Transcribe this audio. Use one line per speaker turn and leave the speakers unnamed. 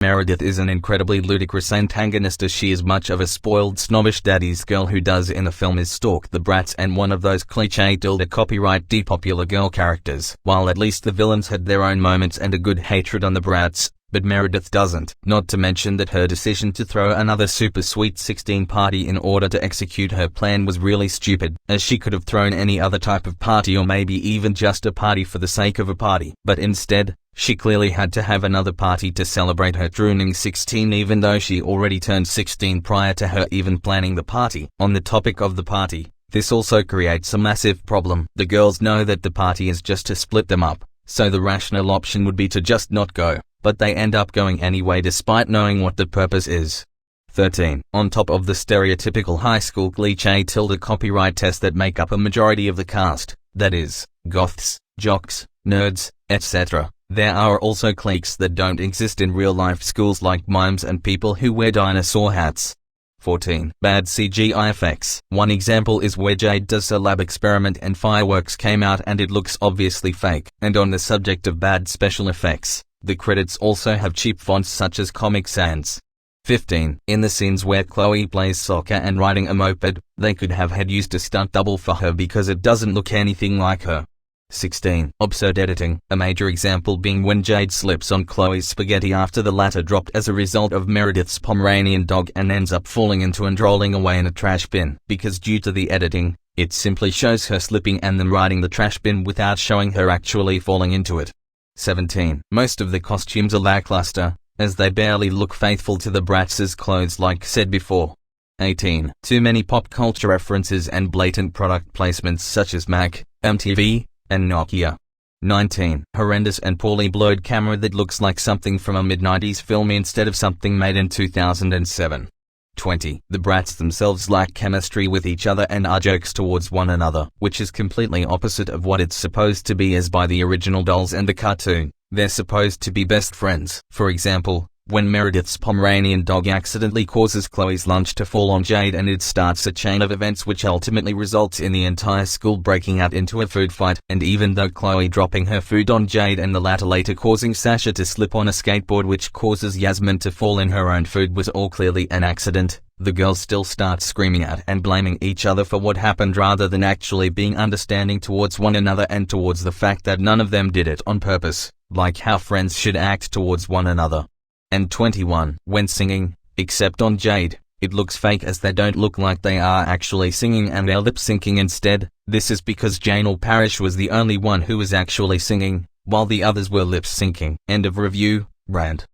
Meredith is an incredibly ludicrous antagonist, as she is much of a spoiled snobbish daddy's girl who does in the film is stalk the brats and one of those cliché copyright depopular girl characters. While at least the villains had their own moments and a good hatred on the brats, but Meredith doesn't. Not to mention that her decision to throw another super sweet 16 party in order to execute her plan was really stupid, as she could have thrown any other type of party or maybe even just a party for the sake of a party. But instead, she clearly had to have another party to celebrate her turning 16, even though she already turned 16 prior to her even planning the party. On the topic of the party, this also creates a massive problem. The girls know that the party is just to split them up, so the rational option would be to just not go. But they end up going anyway despite knowing what the purpose is. 13. On top of the stereotypical high school cliché copyright test that make up a majority of the cast, that is, goths, jocks, nerds, etc., there are also cliques that don't exist in real-life schools, like mimes and people who wear dinosaur hats. 14. Bad CGI effects. One example is where Jade does a lab experiment and fireworks came out and it looks obviously fake. And on the subject of bad special effects, the credits also have cheap fonts such as Comic Sans. 15. In the scenes where Chloe plays soccer and riding a moped, they could have had used a stunt double for her because it doesn't look anything like her. 16. Absurd editing. A major example being when Jade slips on Chloe's spaghetti after the latter dropped as a result of Meredith's Pomeranian dog and ends up falling into and rolling away in a trash bin, because due to the editing, it simply shows her slipping and then riding the trash bin without showing her actually falling into it. 17. Most of the costumes are lackluster, as they barely look faithful to the Bratz's clothes like said before. 18. Too many pop culture references and blatant product placements such as Mac, MTV, and Nokia. 19. Horrendous and poorly blurred camera that looks like something from a mid-90s film instead of something made in 2007. 20. The brats themselves lack chemistry with each other and are jerks towards one another, which is completely opposite of what it's supposed to be, as by the original dolls and the cartoon, they're supposed to be best friends. For example, when Meredith's Pomeranian dog accidentally causes Chloe's lunch to fall on Jade, and it starts a chain of events which ultimately results in the entire school breaking out into a food fight. And even though Chloe dropping her food on Jade and the latter later causing Sasha to slip on a skateboard which causes Yasmin to fall in her own food was all clearly an accident, the girls still start screaming out and blaming each other for what happened rather than actually being understanding towards one another and towards the fact that none of them did it on purpose, like how friends should act towards one another. And 21. When singing, except on Jade, it looks fake, as they don't look like they are actually singing and they're lip-syncing instead. This is because Janelle Parrish was the only one who was actually singing, while the others were lip-syncing. End of review. Rant.